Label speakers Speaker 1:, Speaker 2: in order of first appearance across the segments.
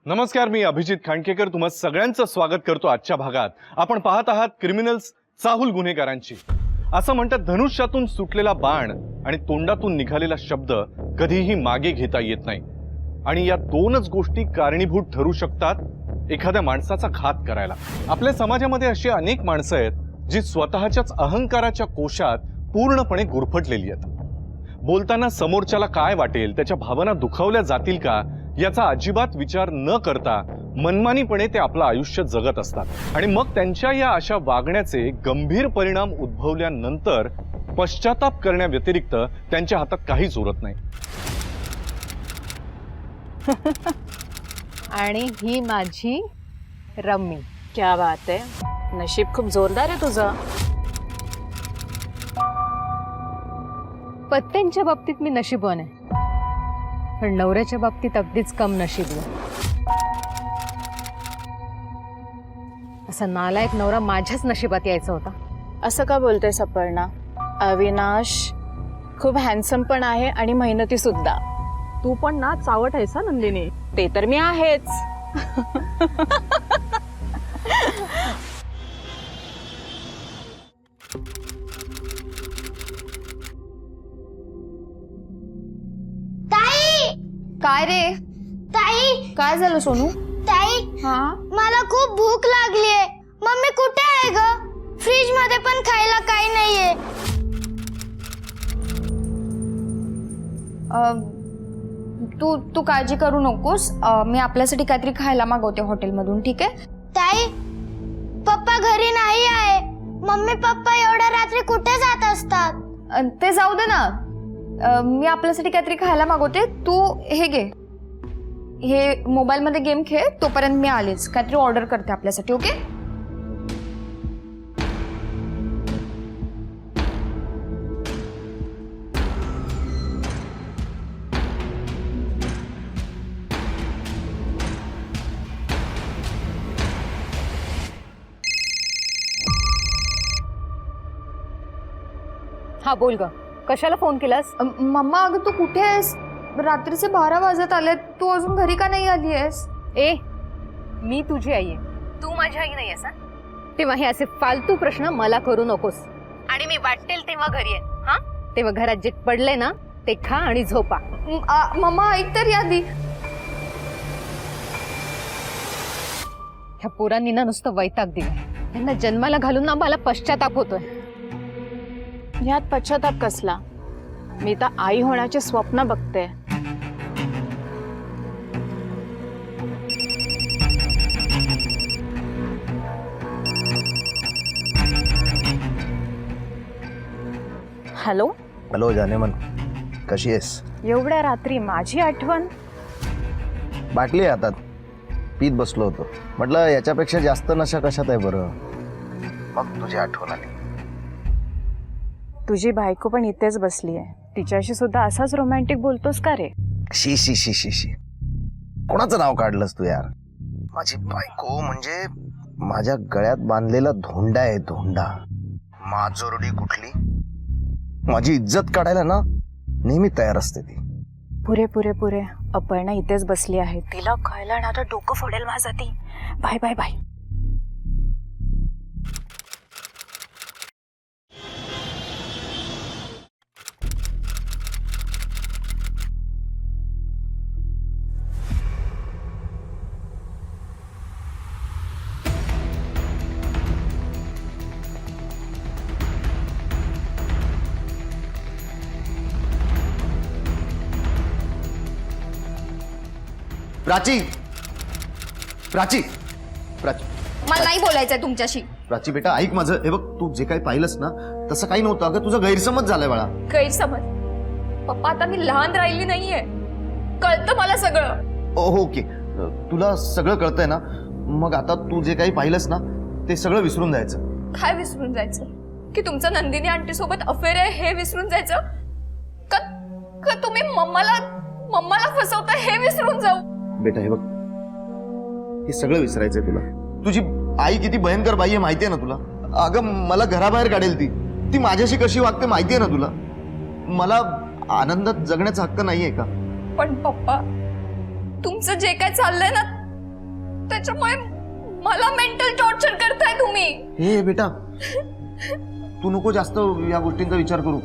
Speaker 1: नमस्कार, मी अभिजित खांडकेकर तुम्हा सगळ्यांचं स्वागत करतो आजच्या भागात। आपण पाहत आहात क्रिमिनल्स चाहूल गुन्हेगारांची। असं म्हणतात धनुष्यातून सुटलेला बाण आणि तोंडातून निघालेला शब्द कधीही मागे घेता येत नाही, आणि या दोनच गोष्टी कारणीभूत ठरू शकतात एखाद्या माणसाचा घात करायला। आपल्या समाजामध्ये अशी अनेक माणसं आहेत जी स्वतःच्याच अहंकाराच्या कोशात पूर्णपणे गुरफटलेली आहेत। बोलताना समोरच्याला काय वाटेल, त्याच्या भावना दुखावल्या जातील का याचा अजिबात विचार न करता मनमानीपणे ते आपलं आयुष्य जगत असतात, आणि मग त्यांच्या या अशा वागण्याचे गंभीर परिणाम उद्भवल्यानंतर पश्चाताप करण्याव्यतिरिक्त त्यांच्या हातात काहीच उरत नाही।
Speaker 2: आणि ही माझी रम्मी।
Speaker 3: क्या बात है, नशीब खूप जोरदार आहे तुझं।
Speaker 2: पत्त्यांच्या बाबतीत मी नशीबवान आहे, पण नवऱ्याच्या बाबतीत अगदीच कम नशीब आहे। असा नालायक नवरा माझ्याच नशिबात यायचा होता।
Speaker 3: असं का बोलतेस अपर्णा? अविनाश खूप हँडसम पण आहे आणि मेहनती सुद्धा।
Speaker 4: तू पण ना चावट आहेस हा नंदिनी।
Speaker 3: ते तर मी आहेच।
Speaker 5: काय रे ताई? काय झालं सोनू? ताई, मला खूप भूक लागलीये। मम्मी कुठे आहे ग? फ्रीज मध्ये पण खायला काही नाहीये।
Speaker 6: तू काळजी करू नकोस, मी आपल्यासाठी काहीतरी खायला मागवते हॉटेलमधून, ठीक आहे?
Speaker 5: ताई, पप्पा घरी नाही आहे। मम्मी पप्पा एवढ्या रात्री कुठे जात असतात?
Speaker 6: ते जाऊ दे ना, मी आपल्यासाठी काहीतरी खायला मागवते, तू हे घे, हे मोबाईलमध्ये गेम खेळ, तोपर्यंत मी आलेच काहीतरी ऑर्डर करते आपल्यासाठी, ओके?
Speaker 2: हा बोल ग, कशाला फोन केलास?
Speaker 6: मम्मा, अगं तू कुठे आहेस? रात्रीचे 12 वाजत आले, तू अजून घरी का नाही आली आहेस?
Speaker 2: ए, मी तुझी आई आहे, तू माझी आई नाही आहेस, तेव्हा हे असे फालतू प्रश्न मला करू नकोस। आणि मी वाटेल तेव्हा घरी आहे, हा? तेव्हा घरात जे पडले ना ते खा आणि झोपा।
Speaker 6: मम्मा ऐक तर यादी।
Speaker 2: ह्या पोरांनी ना नुसतं वैताग दिला, त्यांना जन्माला घालून ना मला पश्चाताप होतोय।
Speaker 3: यात पश्चाताप कसला? मी तर आई होण्याचे स्वप्न बघते। हॅलो
Speaker 7: हॅलो जानेमन, कशी आहेस?
Speaker 3: एवढ्या रात्री माझी आठवण?
Speaker 7: बाटली आहे हातात, पीत बसलो होतो, म्हटलं याच्यापेक्षा जास्त नशा कशात आहे बरं, मग तुझी आठवण आली।
Speaker 3: तुझी बायको पण इथेच बसली आहे, तिच्याशी सुद्धा असाच रोमॅन्टिक बोलतोस का रे?
Speaker 7: शी शी शी शी शी, कोणाचं नाव काढलंस तू यार? माझी बायको म्हणजे माझ्या गळ्यात बांधलेला धोंडा आहे, धोंडा। माजोरडी कुठली, माझी इज्जत काढायला ना नेहमी तयार असते ती।
Speaker 3: पुरे पुरे पुरे, अपर्णा इथेच बसली आहे, तिला कळलं ना तर डोकं फोडेल माझं ती। Bye bye bye.
Speaker 7: Prachi, Prachi, Prachi,
Speaker 6: मला नाही बोलायचंय तुमच्याशी।
Speaker 7: प्राची बेटा ऐक माझं, हे बघ, तू जे काही पाहिलंस ना तसं काही नव्हतं, अगं तुझा गैरसमज झालाय बाळा।
Speaker 6: गैरसमज? पप्पा, आता मी लहान राहिली नाहीये, कळतं मला सगळं।
Speaker 7: ओके, तुला सगळं कळतंय ना, मग आता तू जे काही पाहिलंस ना ते सगळं विसरून जायचं।
Speaker 6: काय विसरून जायचं? की तुमचं नंदिनी आंटी सोबत अफेअर आहे हे विसरून जायचं? का तुम्ही मम्माला फसवता हे विसरून जाऊ?
Speaker 7: बेटा हे बघ, हे सगळं विसरायचंय तुला। तुझी आई किती भयंकर बाई आहे माहितीये ना तुला? अगं मला घराबाहेर काढेल ती माझ्याशी कशी वागते माहितीये ना तुला? मला आनंदात जगण्याचा हक्क नाहीये का?
Speaker 6: पण पप्पा, तुमचं जे काय चाललंय ना त्याच्यामुळे मला मेंटल टॉर्चर करताय तुम्ही.
Speaker 7: हे बेटा, तू नको जास्त या गोष्टींचा विचार करू.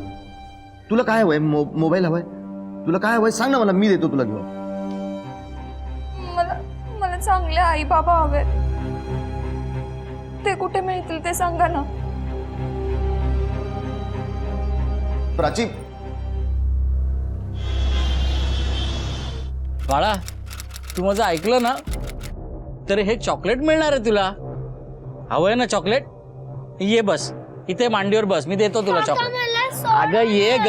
Speaker 7: तुला काय हवंय? मोबाईल हवाय? तुला काय हवंय सांग ना मला, मी देतो तुला घेऊन.
Speaker 6: मला मला चांगले आई बाबा हवे. ते कुठे मिळतील ते सांगा ना.
Speaker 7: प्राची,
Speaker 8: बाळा, तू माझं ऐकलं ना, तर हे चॉकलेट मिळणार आहे तुला. हवंय ना चॉकलेट? ये बस इथे मांडीवर बस, मी देतो तुला चॉकलेट. अगं ये ग,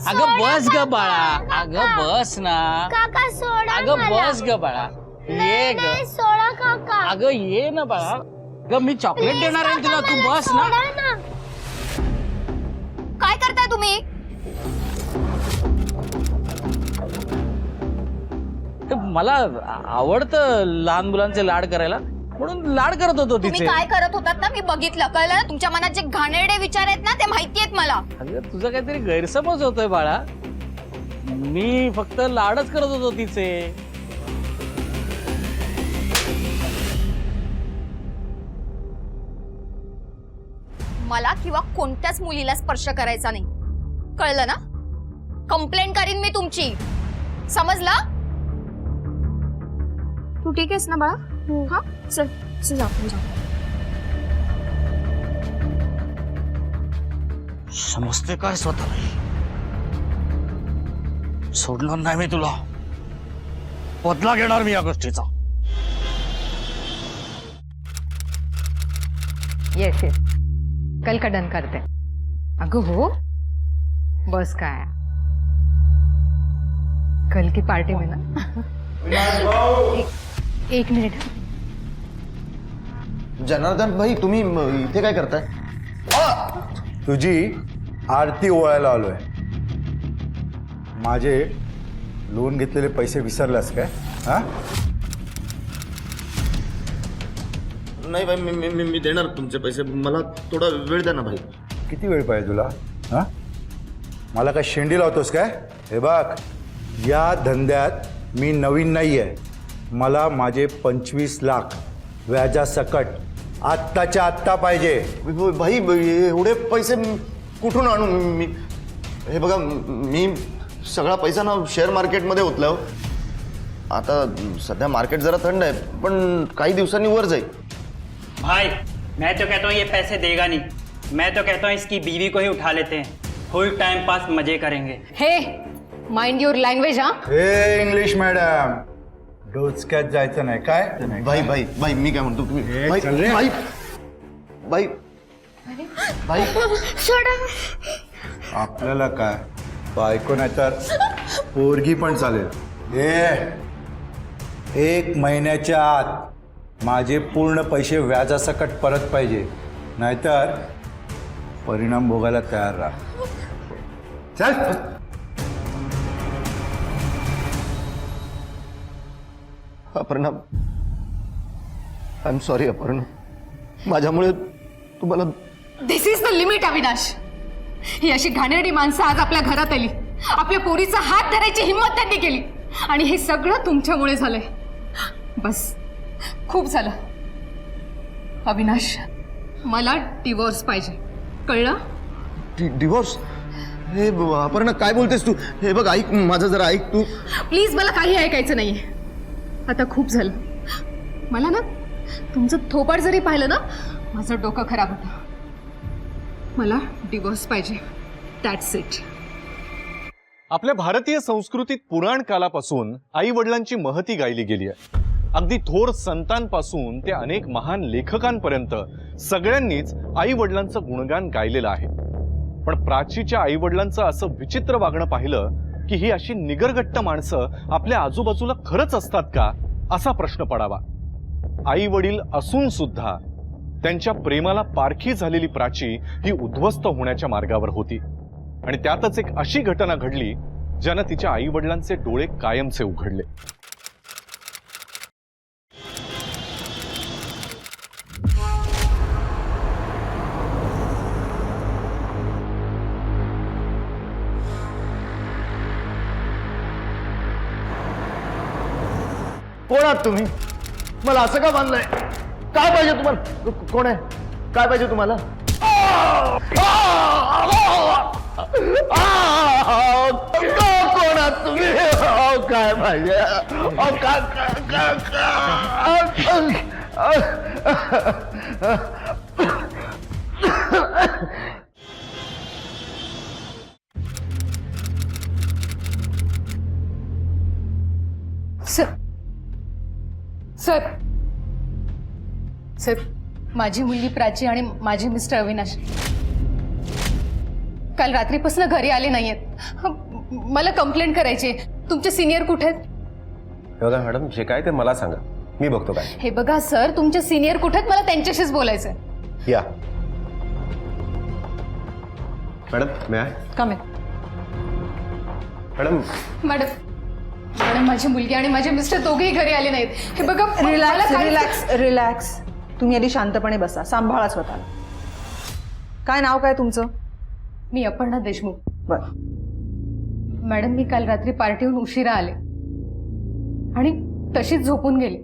Speaker 8: अगं बस ग बाळा, अगं बस ना,
Speaker 5: काका सोडा
Speaker 8: अगं
Speaker 5: मला.
Speaker 8: बस ग बाळा, ये ग,
Speaker 5: नाही, सोडा काका.
Speaker 8: अगं ये ना बाळा. ग मी चॉकलेट देणार आहे तुला, तू बस ना.
Speaker 5: सोडा ना.
Speaker 6: काय करताय तुम्ही?
Speaker 8: मला आवडतं लहान मुलांचे लाड करायला, म्हणून लाड करत होतो
Speaker 6: तुम्ही
Speaker 8: तिचे.
Speaker 6: काय करत होतात ना मी बघितलं. कळलं ना? तुमच्या मनात जे घाणेरडे विचार आहेत ना ते माहिती आहेत मला.
Speaker 8: अगं तुझा काहीतरी गैरसमज होतोय बाळा. मी फक्त लाडच करत होतो तिचे.
Speaker 6: मला किंवा कोणत्याच मुलीला स्पर्श करायचा नाही. कळलं ना? कंप्लेंट करीन मी तुमची. समजलं? तू ठीक आहेस ना बाळा? हा चल चल आपण जाऊ.
Speaker 8: समजते काय स्वतःला? सोडणार नाही मी तुला. बदला घेणार मी या गोष्टीचा.
Speaker 2: येस येस, कल का डन करते. अगं हो, बस काय, कल की पार्टी में ना. एक मिनिट.
Speaker 7: जनार्दन भाई, तुम्ही इथे काय करताय?
Speaker 9: तुझी आरती ओवाळायला आलोय. माझे लोन घेतलेले पैसे विसरलास काय? हा?
Speaker 7: नाही भाई, मी देणार तुमचे पैसे. मला थोडा वेळ द्या ना भाई.
Speaker 9: किती वेळ पाहिजे तुला? हा? मला काय शेंडी लावतोस काय? हे बघ, या धंद्यात मी नवीन नाही आहे. मला माझे 25 लाख व्याजासकट आत्ताच्या आत्ता पाहिजे.
Speaker 7: भाई, एवढे पैसे कुठून आणू मी? हे बघा, मी सगळा पैसा ना शेअर मार्केटमध्ये ओतला हो. आता सध्या मार्केट जरा थंड आहे, पण काही दिवसांनी वर जाईल.
Speaker 10: भाई, मैं तो कहता हूँ ये पैसे देगा नहीं. मैं तो कहता हूँ इसकी बीवी को ही उठा लेते हैं. फुल टाइम पास मजे करेंगे.
Speaker 2: हे माइंड युअर लँग्वेज. हा,
Speaker 9: हे इंग्लिश मॅडम, डोचक्यात जायचं नाही काय?
Speaker 7: भाई भाई भाई, मी काय म्हणतो तुम्ही
Speaker 9: हे,
Speaker 7: भाई
Speaker 9: चल रे.
Speaker 7: भाई भाई भाई
Speaker 5: सोडा.
Speaker 9: आपल्याला काय, बायको नाही तर पोरगी पण चालेल. हे 1 महिन्याच्या आत माझे पूर्ण पैसे व्याजासकट परत पाहिजे, नाहीतर परिणाम भोगायला तयार राहा. चल.
Speaker 7: Aparna, I am sorry Aparna. माझ्यामुळे तुम्हाला.
Speaker 2: दिस इज द लिमिट अविनाश. ही अशी घाणेरडी माणसं आज आपल्या घरात आली. आपल्या पोरीचा हात धरायची हिंमत त्यांनी केली, आणि हे सगळं तुमच्यामुळे झालंय. बस, खूप झालं. अविनाश, मला डिवोर्स पाहिजे. कळलं?
Speaker 7: डिवोर्स? हे अपर्णा, काय बोलतेस तू? हे बघ, ऐक माझं जरा, ऐक तू.
Speaker 2: प्लीज, मला काही ऐकायचं नाहीये. आता खूप झालं. मला ना तुमचं थोपाड जरी पाहिलं ना, माझं डोकं खराब होतं. मला डिवोर्स पाहिजे. That's it.
Speaker 1: आपल्या भारतीय संस्कृतीत पुराण कालापासून आई वडिलांची महती गायली गेली आहे. अगदी थोर संतांपासून ते अनेक महान लेखकांपर्यंत सगळ्यांनीच आई वडिलांचं गुणगान गायलेलं आहे. पण प्राचीच्या आई वडिलांचं असं विचित्र वागणं पाहिलं की ही अशी निगरगट्ट माणसं आपल्या आजूबाजूला खरंच असतात का, असा प्रश्न पडावा. आई वडील असून सुद्धा त्यांच्या प्रेमाला पारखी झालेली प्राची ही उद्ध्वस्त होण्याच्या मार्गावर होती. आणि त्यातच एक अशी घटना घडली ज्यानं तिच्या आई वडिलांचे डोळे कायमचे उघडले.
Speaker 7: कोण आहात तुम्ही? मला असं का बांधलंय? काय पाहिजे तुम्हाला? कोण आहे? काय पाहिजे तुम्हाला? कोण आहात तुम्ही? काय पाहिजे?
Speaker 2: सर सर सर माझी मुलगी प्राची आणि माझे मिस्टर अविनाश काल रात्रीपासून घरी आले नाहीयेत. मला कंप्लेंट करायची आहे. तुमचे सिनियर कुठे आहेत?
Speaker 11: बघा मॅडम, जे काय ते मला सांगा, मी बघतो काय.
Speaker 2: हे बघा सर, तुमचे सिनियर कुठे आहेत? मला त्यांच्याशीच बोलायचं आहे.
Speaker 11: या मॅडम, मी आहे.
Speaker 2: कम
Speaker 11: मॅडम
Speaker 2: मॅडम मॅडम माझी मुलगी आणि माझे मिस्टर दोघेही घरी आले नाहीत. हे बघा
Speaker 4: रिलॅक्स रिलॅक्स रिलॅक्स. तुम्ही आधी शांतपणे बसा, सांभाळा स्वतःला. काय नाव काय तुमचं?
Speaker 2: मी अपर्णा देशमुख.
Speaker 4: बरं.
Speaker 2: मॅडम मी काल रात्री पार्टीहून उशिरा आले आणि तशीच झोपून गेले.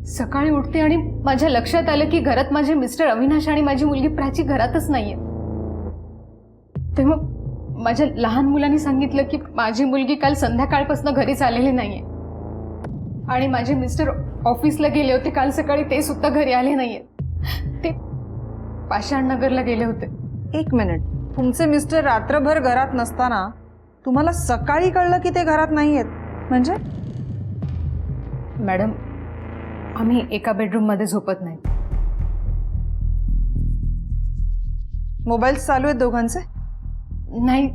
Speaker 2: सकाळी उठते आणि माझ्या लक्षात आलं की घरात माझे मिस्टर अविनाश आणि माझी मुलगी प्राची घरातच नाहीये. तेव्हा माझ्या लहान मुलांनी सांगितलं की माझी मुलगी काल संध्याकाळपासून घरीच आलेली नाहीये आणि माझे मिस्टर ऑफिसला गेले होते. काल सकाळी ते सुद्धा घरी आले नाहीये. ते पाषाण नगरला गेले होते.
Speaker 4: एक मिनिट, तुमचे मिस्टर रात्रभर घरात नसताना तुम्हाला सकाळी कळलं की ते घरात नाही आहेत म्हणजे?
Speaker 2: मॅडम आम्ही एका बेडरूममध्ये झोपत नाही.
Speaker 4: मोबाईल चालू आहेत दोघांचे?
Speaker 2: नाही,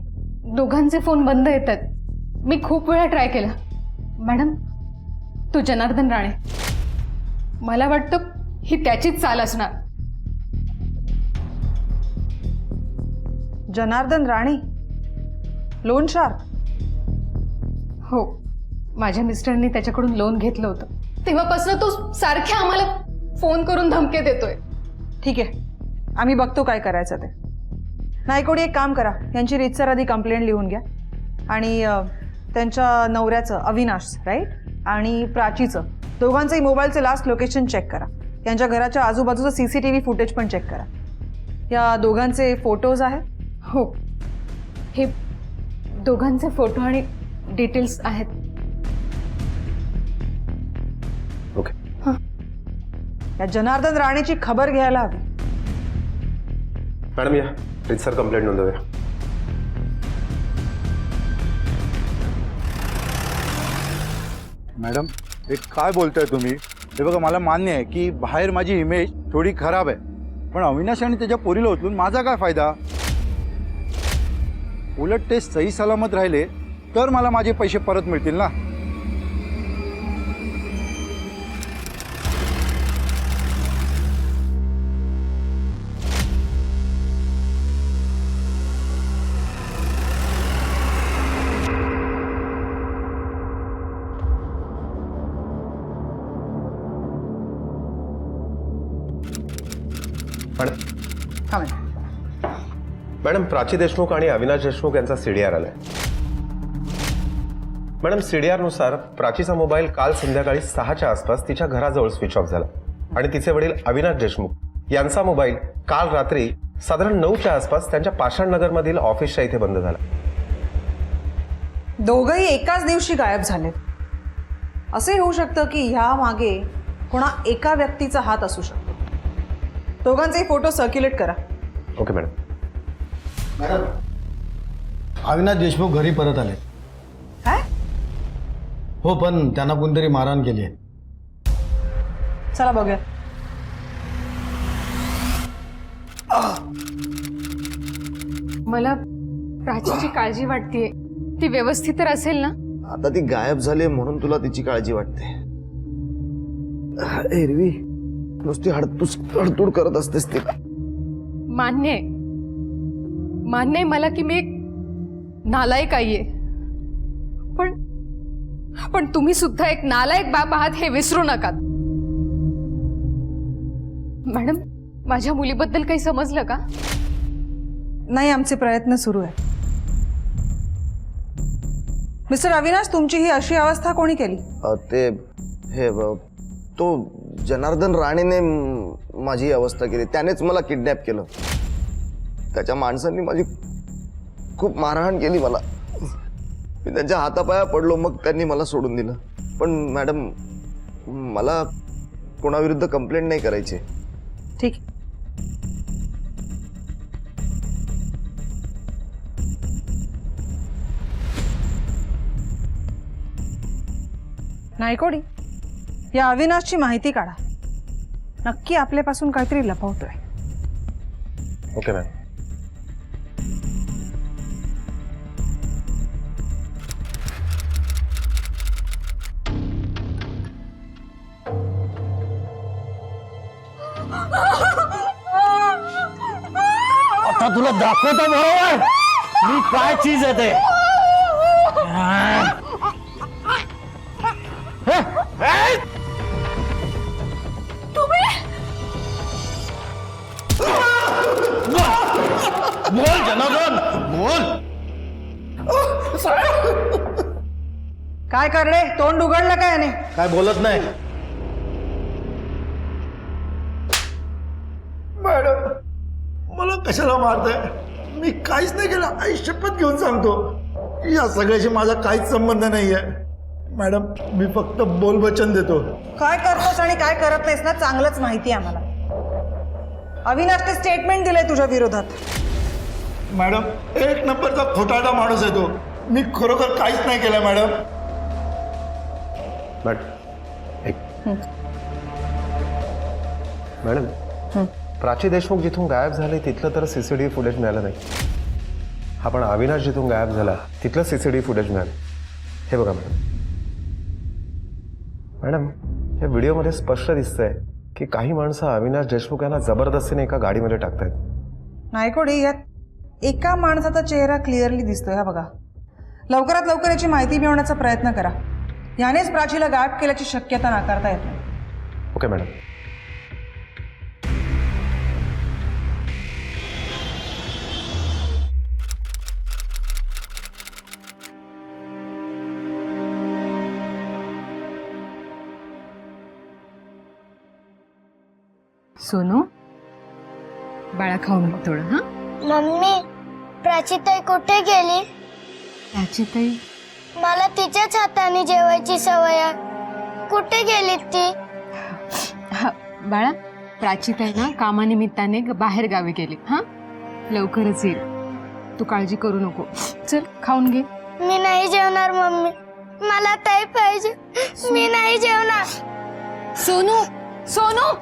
Speaker 2: दोघांचे फोन बंद येतात. मी खूप वेळा ट्राय केला. मॅडम तो जनार्दन राणे, मला वाटतं ही त्याचीच चाल असणार.
Speaker 4: Janardan Rane, loan shark?
Speaker 2: हो, माझ्या मिस्टरनी त्याच्याकडून लोन घेतलं होतं. तेव्हापासून तो सारख्या आम्हाला फोन करून धमके देतोय.
Speaker 4: ठीक आहे, आम्ही बघतो काय करायचं ते. नायकोडी एक काम करा, यांची रीतसर आधी कंप्लेंट लिहून घ्या आणि त्यांच्या नवऱ्याचं अविनाश राईट आणि प्राचीचं दोघांचंही मोबाईलचं लास्ट लोकेशन चेक करा. यांच्या घराच्या आजूबाजूचं CCTV फुटेज पण चेक करा. या दोघांचे फोटोज आहेत?
Speaker 2: हो, हे दोघांचे फोटो आणि डिटेल्स आहेत.
Speaker 11: ओके.
Speaker 4: या जनार्दन राणेची खबर घ्यायला हवी.
Speaker 11: मॅडम या रीतसर कंप्लेंट नोंदवूया.
Speaker 9: मॅडम हे काय बोलताय तुम्ही? हे बघा, मला मान्य आहे की बाहेर माझी इमेज थोडी खराब आहे, पण अविनाश आणि त्याच्या पोरीला उचलून माझा काय फायदा? उलट ते सही सलामत राहिले तर मला माझे पैसे परत मिळतील ना.
Speaker 11: मॅडम प्राची देशमुख आणि अविनाश देशमुख यांचा CDR आलाय. मॅडम CDR नुसार प्राचीचा मोबाईल काल संध्याकाळी 6च्या आसपास तिच्या घराजवळ स्विच ऑफ झाला आणि तिचे वडील अविनाश देशमुख यांचा मोबाईल काल रात्री साधारण 9च्या आसपास त्यांच्या पाषाण नगरमधील ऑफिसच्या इथे बंद झाला.
Speaker 4: दोघंही एकाच दिवशी गायब झाले. असे होऊ शकतं की ह्या मागे कोणा एका व्यक्तीचा हात असू शकतो. दोघांचे फोटो सर्क्युलेट करा.
Speaker 11: Okay madam.
Speaker 12: Madam Avinash Deshmukh घरी परत आले.
Speaker 4: काय?
Speaker 12: हो, पण त्यांना कोणतरी मारहाण केली आहे.
Speaker 4: चला बघूया.
Speaker 2: मला प्राचीची काळजी वाटतेय. ती व्यवस्थित तर असेल ना?
Speaker 7: आता ती गायब झाली म्हणून तुला तिची काळजी वाटते? एरवी नुसती हडतूड करत असतेस तिला.
Speaker 2: मान्य आहे मला की मी एक नालायक आईये, पण तुम्ही सुद्धा एक नालायक बाप आहात हे विसरू नका. मॅडम माझ्या मुलीबद्दल काही समजलं का?
Speaker 4: नाही, आमचे प्रयत्न सुरू आहेत. मिस्टर अविनाश, तुमची ही अशी अवस्था कोणी केली?
Speaker 7: तो जनार्दन राणेने माझी अवस्था केली. त्यानेच मला किडनॅप केलं. त्याच्या माणसांनी माझी खूप मारहाण केली मला. मी त्यांच्या हातापाया पडलो, मग त्यांनी मला सोडून दिलं. पण मॅडम, मला कोणाविरुद्ध कंप्लेंट नाही करायची.
Speaker 4: ठीक. नायकोडी, या अविनाशची माहिती काढा. नक्की आपल्यापासून काहीतरी लपवतोय.
Speaker 11: Okay ma'am.
Speaker 8: आता तुला दाखवतो बरोबर मी काय चीज आहे ते.
Speaker 12: बोल जनार्दन, बोल.
Speaker 4: काय करणे, तोंड उघडलं काय याने?
Speaker 12: काय बोलत नाही. मॅडम, मला कशाला मारताय? मी काहीच नाही केलं. आई शपथ घेऊन सांगतो, या सगळ्याशी माझा काहीच संबंध नाहीये. मॅडम, मी फक्त बोलवचन देतो.
Speaker 4: काय करतोस आणि काय करत नाहीस ना, चांगलंच माहिती आहे आम्हाला. अविनाशने स्टेटमेंट दिलंय तुझ्या विरोधात.
Speaker 12: मॅडम, एक नंबरचा खोटारडा माणूस आहे तो. मी खरोखर काहीच नाही केलं मॅडम.
Speaker 11: मॅडम, प्राची देशमुख जिथून गायब झाले तिथलं तर सीसीटीव्ही फुटेज मिळालं नाही. हा पण अविनाश जिथून गायब झाला तिथलं सीसीटीव्ही फुटेज मिळालं. हे बघा मॅडम. मॅडम, या व्हिडिओमध्ये स्पष्ट दिसतंय की काही माणसं अविनाश देशमुख यांना जबरदस्तीने एका गाडीमध्ये टाकतायत.
Speaker 4: नायकोडी, यात एका माणसाचा चेहरा क्लिअरली दिसतोय. हा बघा, लवकरात लवकर याची माहिती मिळवण्याचा प्रयत्न करा. यानेच प्राचीला गायब केल्याची शक्यता नाकारता येत नाही.
Speaker 11: Okay madam.
Speaker 2: सोनू, बाळा खाऊन घे थोडं. हा,
Speaker 5: मम्मी, प्राचीताई कुठे गेली?
Speaker 2: त्याची ताई
Speaker 5: मला तिच्याच हाताने जेवायची सवय आहे. कुठे गेली ती?
Speaker 2: हा, बाळा, प्राचीताई ना कामानिमित्ताने बाहेर गावी गेली. हा, लवकरच येईल. तू काळजी करू नको. चल, खाऊन घे.
Speaker 5: मी नाही जेवणार मम्मी. मला ताई पाहिजे. मी नाही जेवणार.
Speaker 2: सोनू, सोनू.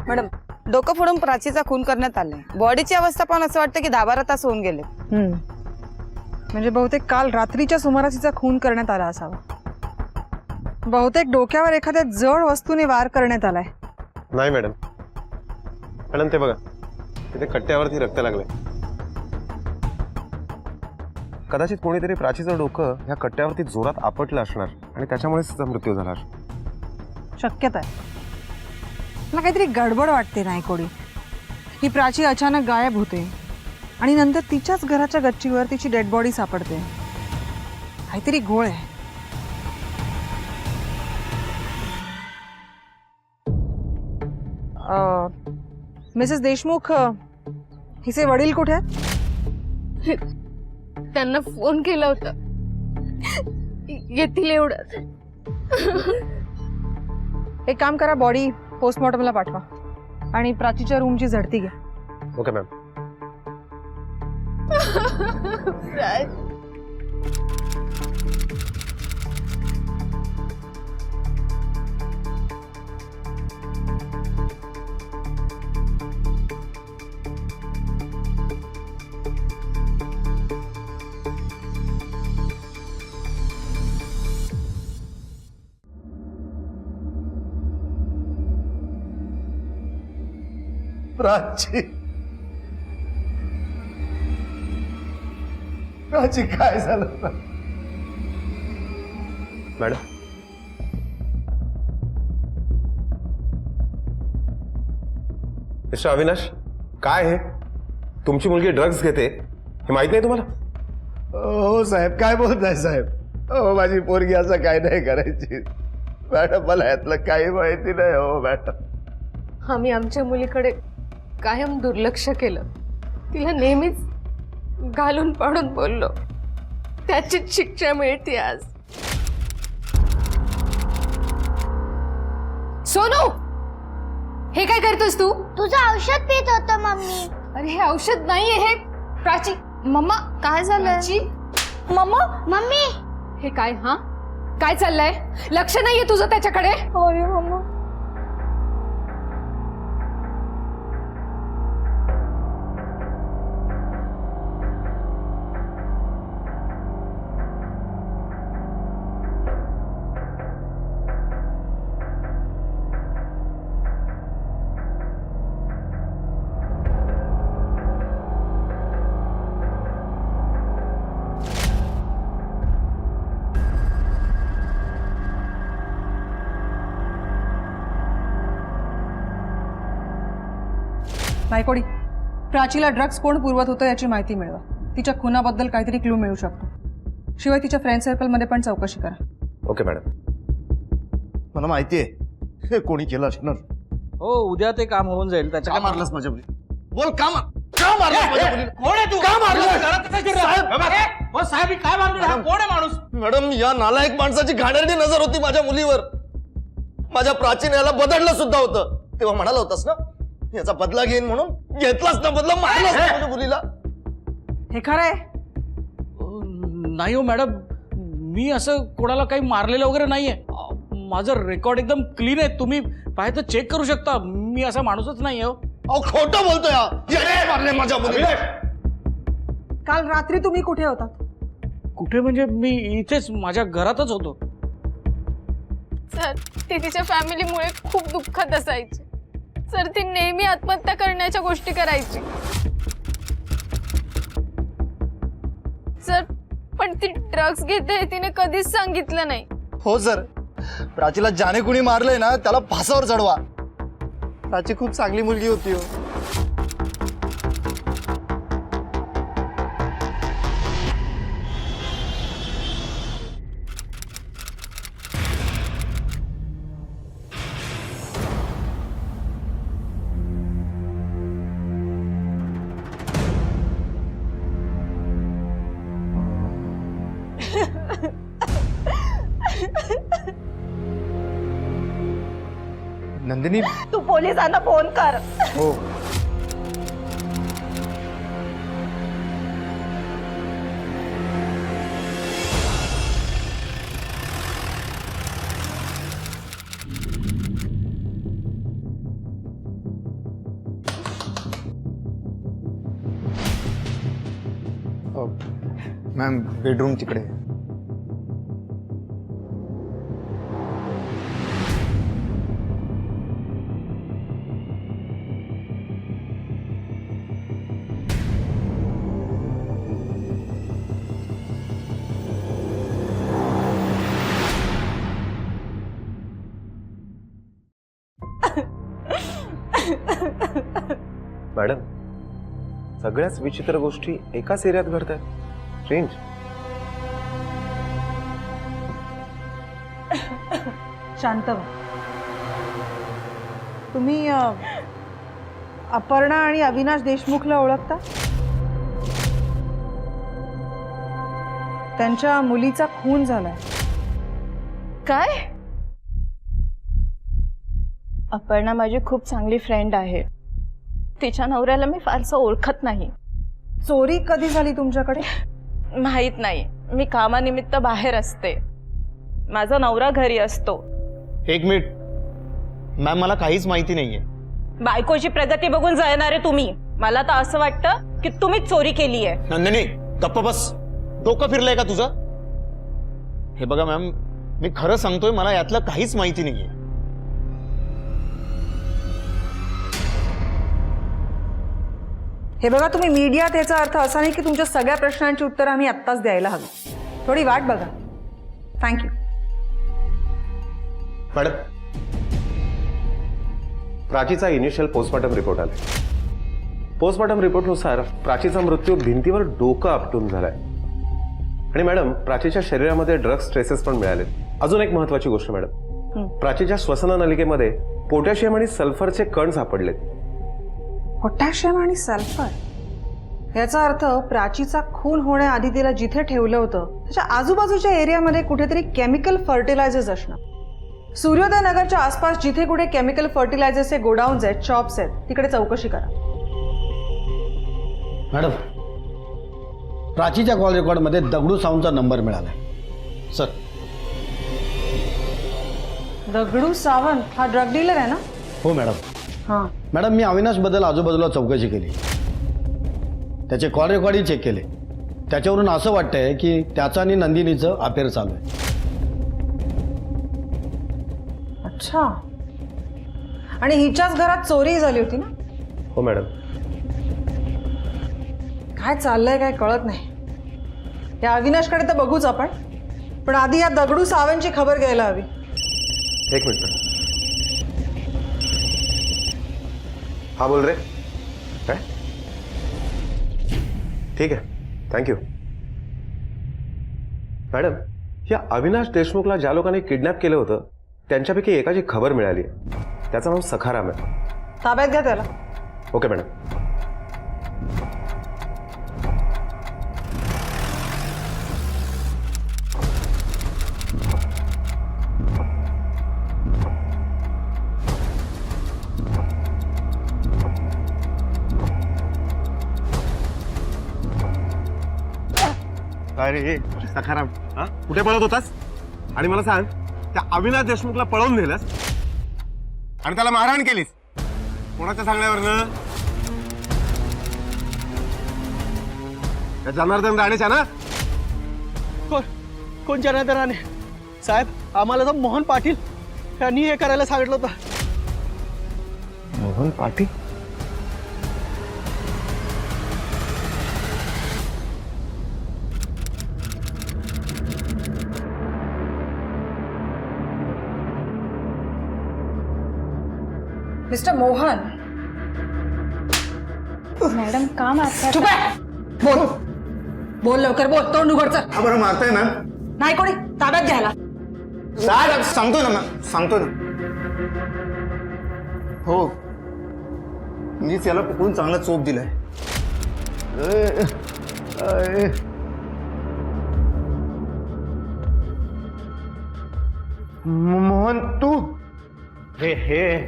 Speaker 13: मॅडम, डोकं फोडून प्राचीचा खून करण्यात आले. बॉडीची अवस्था पाहून असं वाटतं की 10-12 तास होऊन गेले.
Speaker 4: म्हणजे बहुतेक काल रात्रीच्या सुमारास हिचा खून करण्यात आला असावा. बहुतेक डोक्यावर एखाद्या जड वस्तूने वार करण्यात आलाय.
Speaker 11: नाही मॅडम. मॅडम, ते बघा, तिथे कट्ट्यावरती रक्त लागलंय. कदाचित कोणीतरी प्राचीचं डोकं ह्या कट्ट्यावरती जोरात आपटलं असणार आणि त्याच्यामुळेच तिचा मृत्यू झाला.
Speaker 4: शक्यता आहे. मला काहीतरी गडबड वाटते नायकोडी. ही प्राची अचानक गायब होते आणि नंतर तिच्याच घराच्या गच्चीवर तिची डेड बॉडी सापडते. काहीतरी घोळ आहे. मिसेस देशमुख, हिचे वडील कुठे आहेत?
Speaker 2: त्यांना फोन केला होता, येतील एवढं.
Speaker 4: एक काम करा, बॉडी पोस्टमॉर्टमला पाठवा आणि प्राचीच्या रूमची झडती घ्या.
Speaker 11: Okay ma'am.
Speaker 12: प्राची प्राची काय झालं?
Speaker 11: मॅडम मिस्टर अविनाश, काय हे तुमची मुलगी ड्रग्ज घेते हे माहित नाही तुम्हाला?
Speaker 12: हो साहेब, काय बोलताय साहेब? हो, माझी पोरगी असं काय नाही करायची मॅडम. मला यातलं काही माहिती नाही हो मॅडम.
Speaker 2: आम्ही आमच्या मुलीकडे कायम दुर्लक्ष केलं. तिला नेहमीच घालून पाडून बोललो. त्याचीच शिक्षा मिळते आज. सोनू, हे काय करतोस तू?
Speaker 5: तुझं औषध पित होतं मम्मी.
Speaker 2: अरे हे औषध नाहीये, हे प्राची.
Speaker 6: मम्मा काय झालंय?
Speaker 2: प्राची,
Speaker 6: मम्मा
Speaker 5: मम्मी
Speaker 2: हे काय? हा काय चाललंय? लक्ष नाहीये तुझं त्याच्याकडे?
Speaker 6: अरे मम्मा
Speaker 4: नायकोडी, प्राचीला ड्रग्ज कोण पुरवत होतं याची माहिती मिळवा. तिच्या खुनाबद्दल काहीतरी क्लू मिळू शकतो. शिवाय तिच्या फ्रेंड सर्कलमध्ये पण चौकशी करा.
Speaker 11: Okay madam.
Speaker 12: मला माहिती आहे हे कोणी केलं असणार.
Speaker 8: हो, उद्या ते काम होऊन जाईल. त्याच्या
Speaker 12: का मारलास माझ्या मुली? बोल, का मारलास माझ्या मुलीला?
Speaker 8: कोण आहे तू?
Speaker 12: का मारलास?
Speaker 8: साहेब, साहेब काय मारलं? कोण आहे माणूस?
Speaker 7: मॅडम, या नालायक माणसाची घाणेरडी नजर होती माझ्या मुलीवर. माझ्या प्राचीन याला बदललं सुद्धा होतं. तेव्हा म्हणाला होतास ना याचा बदला घेईन म्हणून. घेतलास ना बदला, मारलास ना माझ्या मुलीला.
Speaker 4: हे खरं आहे?
Speaker 8: नाही हो मॅडम, मी असं कोणाला काही मारलेलं वगैरे नाहीये. माझं रेकॉर्ड एकदम क्लीन आहे. तुम्ही पाहिजे तर चेक करू शकता. मी असा माणूसच नाही हो.
Speaker 7: अहो, खोटं बोलतोय हा. याने मारले माझ्या मुलीला.
Speaker 4: काल रात्री तुम्ही कुठे होता?
Speaker 8: कुठे म्हणजे मी इथेच माझ्या घरातच होतो.
Speaker 6: सर, ती तिच्या फॅमिलीमुळे खूप दुःखात असायची. सर, ती नेहमी आत्महत्या करण्याच्या गोष्टी करायची. सर, पण ती ड्रग्ज घेते तिने कधीच सांगितलं नाही.
Speaker 7: हो सर, प्राचीला ज्याने कुणी मारलंय ना त्याला फासावर चढवा. प्राची खूप चांगली मुलगी होती हो.
Speaker 12: नंदिनी,
Speaker 13: तू पोलिसांना फोन कर.
Speaker 12: हो. मॅम, बेडरूम तिकडे.
Speaker 11: मॅडम, सगळ्याच विचित्र गोष्टी एकाच एरियात घडत आहेत. स्ट्रेंज.
Speaker 4: शांत व्हा. तुम्ही अपर्णा आणि अविनाश देशमुखला ओळखता? त्यांच्या मुलीचा खून झालाय.
Speaker 6: काय?
Speaker 3: अपर्णा माझी खूप चांगली फ्रेंड आहे. तिच्या नवऱ्याला मी फारसं ओळखत नाही.
Speaker 4: चोरी कधी झाली तुमच्याकडे?
Speaker 3: माहीत नाही. मी कामानिमित्त बाहेर असते. माझा नवरा घरी असतो.
Speaker 7: एक मिनिट मॅम, मला काहीच माहिती नाहीये.
Speaker 3: बायकोची प्रगती बघून जळणारे तुम्ही. मला तर असं वाटतं की तुम्हीच चोरी केली आहे.
Speaker 7: नंदिनी गप्प बस. डोकं फिरलंय का तुझं? हे बघा मॅम, मी खरं सांगतोय, मला यातलं काहीच माहिती नाहीये.
Speaker 4: हे बघा, तुम्ही मीडियात याचा अर्थ असा नाही की तुमच्या सगळ्या प्रश्नांची उत्तरं आम्ही आत्ताच द्यायला हवी. थोडी वाट बघा. थँक्यू.
Speaker 11: मॅडम, प्राचीचा इनिशियल पोस्टमॉर्टम रिपोर्ट आला. पोस्टमॉर्टम रिपोर्टनुसार प्राचीचा मृत्यू भिंतीवर डोकं आपटून झालाय. आणि मॅडम, प्राचीच्या शरीरामध्ये ड्रग्स ट्रेसेस पण मिळाले. अजून एक महत्वाची गोष्ट मॅडम, प्राचीच्या श्वसन नलिकेमध्ये पोटॅशियम आणि सल्फरचे कण सापडलेत.
Speaker 4: पोटॅशियम आणि सल्फर? याचा अर्थ प्राचीचा खून होण्याआधी तिला जिथे ठेवलं होतं त्याच्या आजूबाजूच्या एरियामध्ये कुठेतरी केमिकल फर्टिलायझर्स असणार. सूर्योदय नगरच्या आसपास जिथे कुठे केमिकल फर्टिलायझर्सचे गोडाऊन्स आहेत, शॉप्स आहेत, तिकडे चौकशी करा.
Speaker 14: मॅडम, प्राचीच्या कॉल रेकॉर्डमध्ये दगडू सावंतचा नंबर मिळाला सर.
Speaker 4: दगडू सावंत हा ड्रग डीलर आहे ना?
Speaker 14: हो मॅडम.
Speaker 4: हां.
Speaker 14: मॅडम, मी अविनाशबद्दल आजूबाजूला चौकशी केली. त्याचे कॉल रेकॉर्डही चेक केले. त्याच्यावरून असं वाटतंय की त्याचं आणि नंदिनीचं अफेअर चालू आहे.
Speaker 4: अच्छा. आणि हिच्याच घरात चोरी झाली होती ना?
Speaker 11: हो मॅडम.
Speaker 4: काय चाललंय काय कळत नाही. या अविनाशकडे तर बघूच आपण, पण आधी या दगडू सावंतची खबर घ्यायला हवी.
Speaker 11: एक मिनिट मॅडम. हा बोल रे. काय? ठीक आहे, थँक्यू. मॅडम, या अविनाश देशमुखला ज्या लोकांनी किडनॅप केलं होतं त्यांच्यापैकी एकाची खबर मिळाली आहे. त्याचं नाव सखाराम आहे.
Speaker 4: ताब्यात घ्या त्याला.
Speaker 11: Okay madam.
Speaker 7: अरे सखाराम, कुठे पळत होतास? आणि मला सांग, त्या अविनाश देशमुखला पळवून नेलंस आणि त्याला मारहाण केलीस कोणाच्या सांगण्यावरनं? त्या जनार्दन राणेच्या ना?
Speaker 14: कोण जनार्दन राणे? साहेब, आम्हाला तर मोहन पाटील यांनी हे करायला सांगितलं होतं.
Speaker 7: मोहन पाटील?
Speaker 4: मिस्टर मोहन.
Speaker 3: मॅडम का मारतात?
Speaker 4: चुप आहे. बोल बोल लवकर बोल. तोंड उघड. चल.
Speaker 7: बरं, मारताय मॅम?
Speaker 4: नाही कोणी. ताब्यात घ्यायला.
Speaker 7: सांगतोय ना मॅम, सांगतोय ना. हो, मीच याला पकडून चांगला चोप दिलाय. मोहन तू? हे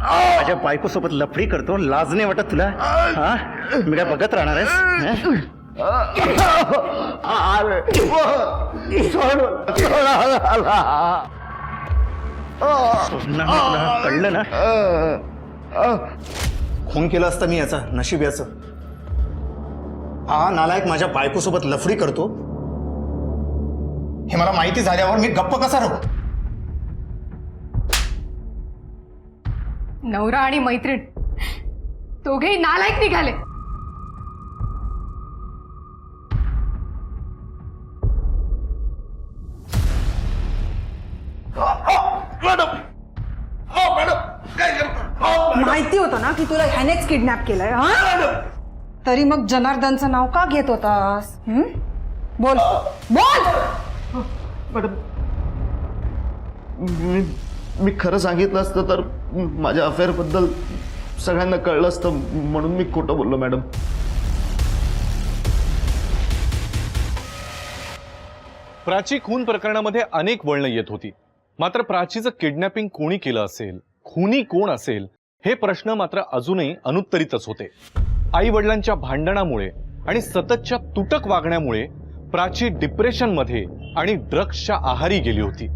Speaker 7: माझ्या बायकोसोबत लफडी करतो, लाज नाही वाटत तुला? हा, मी काय बघत राहणार आहेस? कळलं ना? खून केला असता मी याचा, नशीब याचं. हा नालायक माझ्या बायकोसोबत लफडी करतो हे मला माहिती झाल्यावर मी गप्प कसा राहू?
Speaker 2: नवरा आणि मैत्रीण दोघेही नालायक निघाले.
Speaker 4: माहिती होतं ना की तुला ह्यानेच किडनॅप केलंय. हा, तरी मग जनार्दनचं नाव का घेत होतास? बोल बोल.
Speaker 7: मॅडम, मी खरं सांगितलं असतं तर माझ्या अफेअर बद्दल सगळ्यांना कळलं असतं, म्हणून मी खोटं बोललो मॅडम.
Speaker 1: प्राची खून प्रकरणामध्ये अनेक वळणं येत होती. मात्र प्राचीचं किडनॅपिंग कोणी केलं असेल, खुनी कोण असेल हे प्रश्न मात्र अजूनही अनुत्तरितच होते. आई वडिलांच्या भांडणामुळे आणि सततच्या तुटक वागण्यामुळे प्राची डिप्रेशनमध्ये आणि ड्रग्सच्या आहारी गेली होती.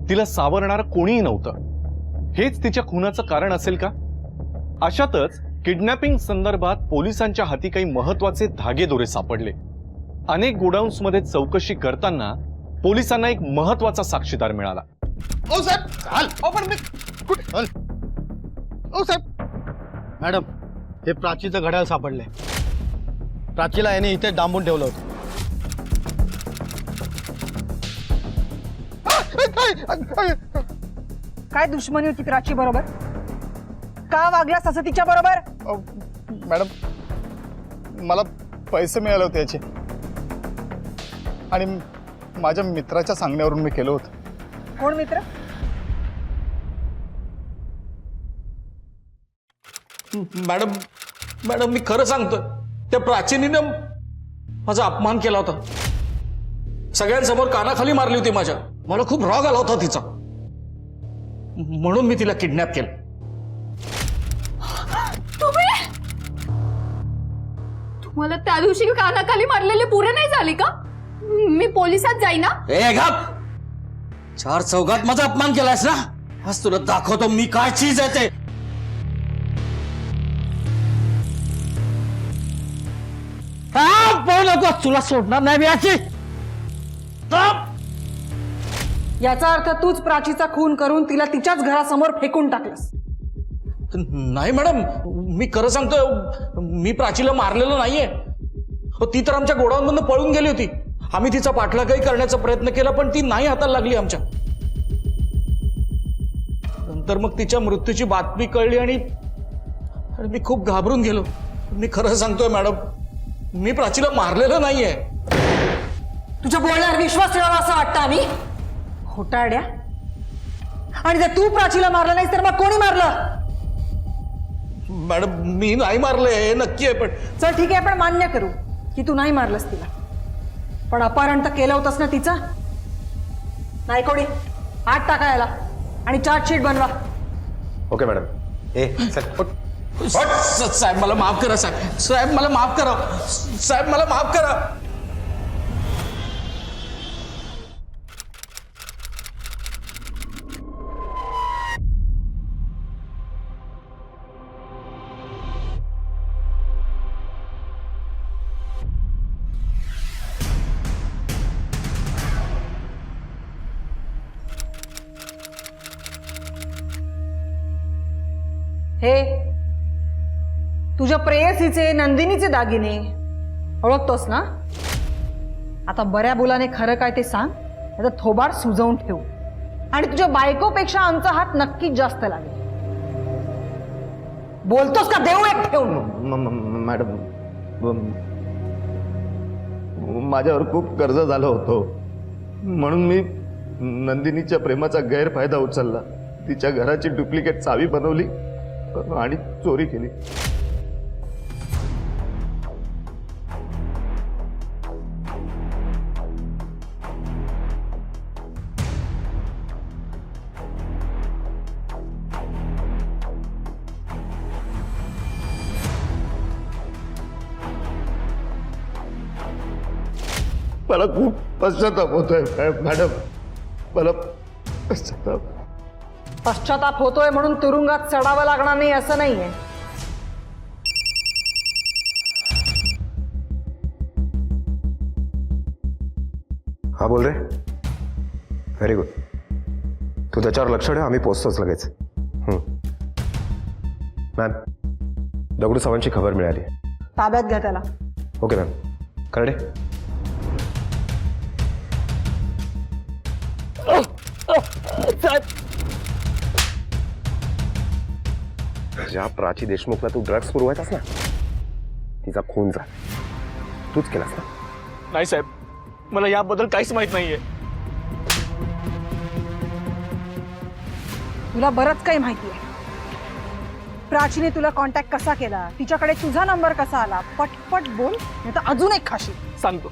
Speaker 1: तिला सावरणार कोणीही नव्हतं. हेच तिच्या खुनाचं कारण असेल का? अशातच किडनॅपिंग संदर्भात पोलिसांच्या हाती काही महत्वाचे धागेदोरे सापडले. अनेक गोडाऊन्समध्ये चौकशी करताना पोलिसांना एक महत्वाचा साक्षीदार मिळाला.
Speaker 14: ओ साहेब चाल. ओ पण मी कुठे चाल. ओ साहेब. मॅडम हे प्राचीचं घड्याळ सापडलंय. प्राचीला याने इथे डांबून ठेवलं होतं.
Speaker 4: काय दुश्मनी होती प्राची बरोबर? का वागलास असं तिच्या बरोबर?
Speaker 14: मॅडम मला पैसे मिळाले होते याचे आणि माझ्या मित्राच्या सांगण्यावरून मी केलं होतं.
Speaker 4: कोण मित्र?
Speaker 8: मॅडम मॅडम मी खरं सांगतोय, त्या प्राचीनीनं माझा अपमान केला होता. सगळ्यांसमोर कानाखाली मारली होती माझ्या. मला खूप राग आला होता तिचा, म्हणून मी तिला किडनॅप केलं.
Speaker 6: तुम्हाला त्या दिवशी कानाखाली मारलेले पुरे नाही झाली का? मी पोलिसात जाईना.
Speaker 8: ए घाप, 4 चौघात माझा अपमान केलायस ना. आज तुला दाखवतो मी काय चीज आहे ते. नको, तुला सोडणार नाही मी याची.
Speaker 4: याचा अर्थ तूच प्राचीचा खून करून तिला तिच्याच घरासमोर फेकून टाकलंस.
Speaker 8: नाही मॅडम, मी खरं सांगतोय, मी प्राचीला मारलेलं नाहीये. ती तर आमच्या गोडाऊनमधून पळून गेली होती. आम्ही तिचा पाठलागही करण्याचा प्रयत्न केला, पण ती नाही हाताला लागली आमच्या. नंतर मग तिच्या मृत्यूची बातमी कळली आणि मी खूप घाबरून गेलो. मी खरं सांगतोय मॅडम, मी प्राचीला मारलेलं नाहीये.
Speaker 4: तुझ्या बोलण्यावर विश्वास ठेवावा असं वाटतं आम्ही? खोटारड्या. आणि जर तू प्राचीला मारलं नाहीस तर मग कोणी मारलं?
Speaker 8: मॅडम मी नाही मारले, हे नक्की आहे. पण
Speaker 4: चल ठीक आहे, आपण मान्य करू की तू नाही मारलंस तिला, पण अपहरण तर केलं होतंस ना तिचं. नाही कोणी आत टाकायला आणि चार्जशीट बनवा.
Speaker 11: Okay madam.
Speaker 8: साहेब मला माफ करा. साहेब मला माफ करा. साहेब मला माफ करा.
Speaker 4: हे तुझ्या प्रेयसीचे नंदिनीचे दागिने ओळखतोस ना? आता बऱ्या बोलाने खरं काय ते सांग, याचा थोबाड सुजवून ठेवू. आणि तुझ्या बायकोपेक्षा आमचा हात नक्कीच जास्त लागेल. बोलतोस का देऊ एक ठेवून?
Speaker 7: मॅडम माझ्यावर खूप कर्ज झालं होतं, म्हणून मी नंदिनीच्या प्रेमाचा गैरफायदा उचलला. तिच्या घराची डुप्लिकेट चावी बनवली आणि चोरी केली. मला खूप पश्चाताप होतोय मॅडम. मला
Speaker 4: पश्चाताप होतोय म्हणून तुरुंगात चढावं लागणार नाही असं नाहीये.
Speaker 11: हा बोल रे. Very good. तू त्याच्यावर लक्ष ठेव, आम्ही पोचतोच लगेच. मॅम दगडू सावंतची खबर मिळाली.
Speaker 4: ताब्यात घ्या त्याला.
Speaker 11: Okay ma'am. करडे ज्या प्राची देशमुखला तू ड्रग्स पुरवायचास ना, तिचा खून झाला. तूच केलास ना?
Speaker 8: नाही साहेब, मला याबद्दल काहीच माहित नाहीये.
Speaker 4: तुला बरंच काही माहिती आहे. प्राचीने तुला कॉन्टॅक्ट कसा केला, तिच्याकडे तुझा नंबर कसा आला, पटपट बोल, नाही तर अजून एक खाशी.
Speaker 8: सांगतो.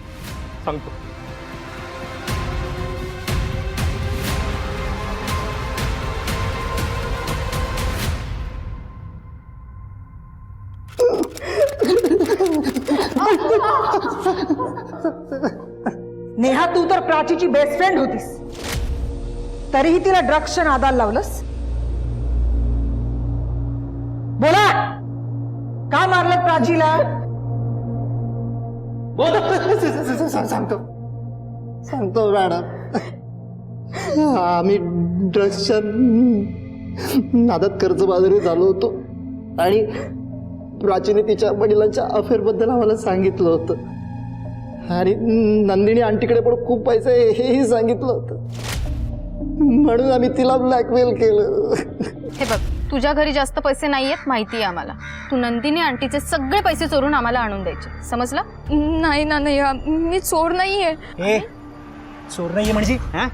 Speaker 4: नेहा, तू तर प्राचीची बेस्ट फ्रेंड होतीस, तरीही तिला ड्रग्सच्या नादाला लावलंस. बोला, का मारलं प्राचीला?
Speaker 14: सांगतो सांगतो मॅडम. आम्ही ड्रग्सच्या नादात कर्जबाजारी झालो होतो आणि प्राचीने तिच्या वडिलांच्या अफेअरबद्दल आम्हाला सांगितलं होतं आणि नंदिनी आंटीकडे पण खूप पैसे आहे हेही सांगितलं होतं, म्हणून आम्ही तिला ब्लॅकमेल केलं.
Speaker 2: हे बघ, तुझ्या घरी जास्त पैसे नाहीयेत माहिती आहे आम्हाला. तू नंदिनी आंटीचे सगळे पैसे चोरून आम्हाला आणून द्यायचे, समजलं?
Speaker 6: नाही ना, नाही, मी चोर नाहीये.
Speaker 14: ए चोर नाहीये म्हणजे? हा,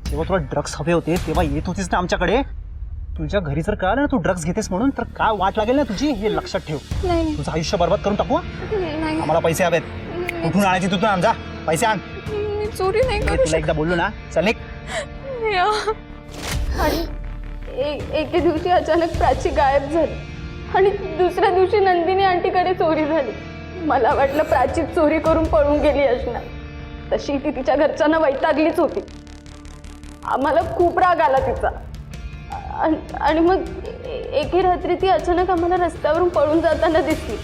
Speaker 14: जेव्हा तुला ड्रग्स हवे होते तेव्हा येत होतीस ना आमच्याकडे. तुझ्या घरी जर कळालं ना तू ड्रग्स घेतेस म्हणून तर काय वाट लागेल ना तुझी, हे लक्षात ठेव.
Speaker 6: नाही
Speaker 14: तुझं आयुष्य बर्बाद करून टाकू.
Speaker 6: नाही,
Speaker 14: आम्हाला पैसे हवेत. कुठून आणायची तू आण, जा पैसे आण.
Speaker 6: मी चोरी नाही करू
Speaker 14: तुला एकदा बोललो ना, चल निघ.
Speaker 6: आणि एके दिवशी अचानक प्राची गायब झाली आणि दुसऱ्या दिवशी नंदिनी आंटीकडे चोरी झाली. मला वाटलं प्राची चोरी करून पळून गेली असणार, तशी ती तिच्या घरच्यांना वैतागलीच होती. आम्हाला खूप राग आला तिचा आणि मग एके रात्री ती अचानक आम्हाला रस्त्यावरून पळून जाताना दिसली.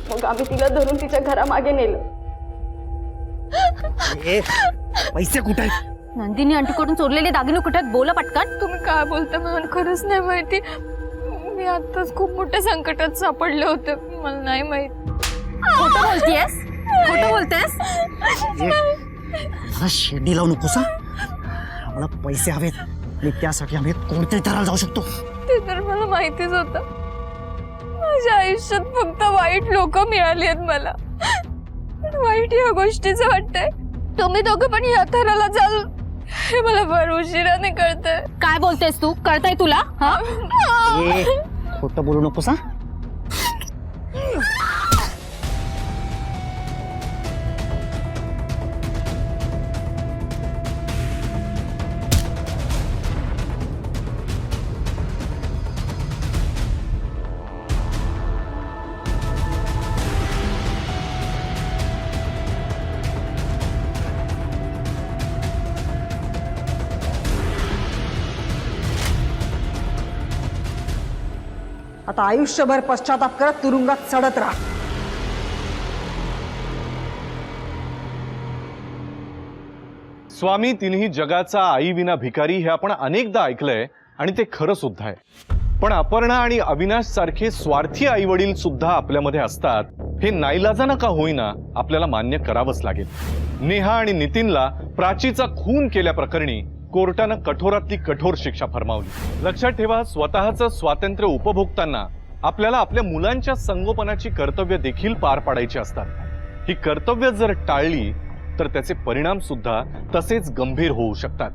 Speaker 6: मग आम्ही तिला धरून तिच्या घरामागे नेलं.
Speaker 14: पैसे कुठे आहेत?
Speaker 2: नंदिनी आंटीकडून चोरलेले दागिने कुठे आहेत? बोला पटकन.
Speaker 6: तुम्ही काय बोलता मला खरंच नाही माहिती. मी आताच खूप मोठ्या संकटात सापडले होते, मला नाही माहित.
Speaker 2: खोटं बोलतेस? खोटं बोलतेस?
Speaker 14: मला शेंडी लावू नकोस. आम्हाला पैसे हवेत आणि त्यासाठी आम्ही कोणत्याही थराला जाऊ शकतो.
Speaker 6: ते तर मला माहितीच होतं. माझ्या आयुष्यात फक्त वाईट लोक मिळाली आहेत मला, पण वाईट या गोष्टीचं वाटतंय. तुम्ही दोघं पण या थराला जाल हे मला फार उशिराने कळतंय.
Speaker 2: काय बोलतेस तू? कळतंय तुला? हा?
Speaker 14: खोटं बोलू नकोस.
Speaker 4: आता आयुष्यभर पश्चाताप करत तुरुंगात चढत राहा.
Speaker 1: स्वामी तिन्ही जगाचा आई विना भिकारी हे आपण अनेकदा ऐकलंय आणि ते खरं सुद्धा आहे. पण अपर्णा आणि अविनाश सारखे स्वार्थी आई वडील सुद्धा आपल्यामध्ये असतात हे नाईलाजानं का होईना आपल्याला मान्य करावंच लागेल. नेहा आणि नितीनला प्राचीचा खून केल्याप्रकरणी कोर्टानं कठोरातली कठोर शिक्षा फरमावली. लक्षात ठेवा, स्वतःचं स्वातंत्र्य उपभोगताना आपल्याला आपल्या मुलांच्या संगोपनाची कर्तव्य देखील पार पाडायची असतात. ही कर्तव्य जर टाळली तर त्याचे परिणाम सुद्धा तसेच गंभीर होऊ शकतात.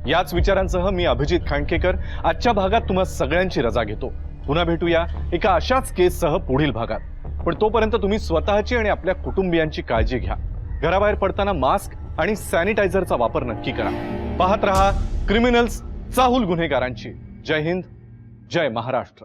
Speaker 1: याच विचारांसह मी अभिजित खांडकेकर आजच्या भागात तुम्हा सगळ्यांची रजा घेतो. पुन्हा भेटूया एका अशाच केससह पुढील भागात. पण तोपर्यंत तुम्ही स्वतःची आणि आपल्या कुटुंबियांची काळजी घ्या. घराबाहेर पडताना मास्क आणि सॅनिटायझरचा वापर नक्की करा. पाहत रहा क्रिमिनल्स, चाहूल गुन्हेगारांची. जय हिंद, जय महाराष्ट्र.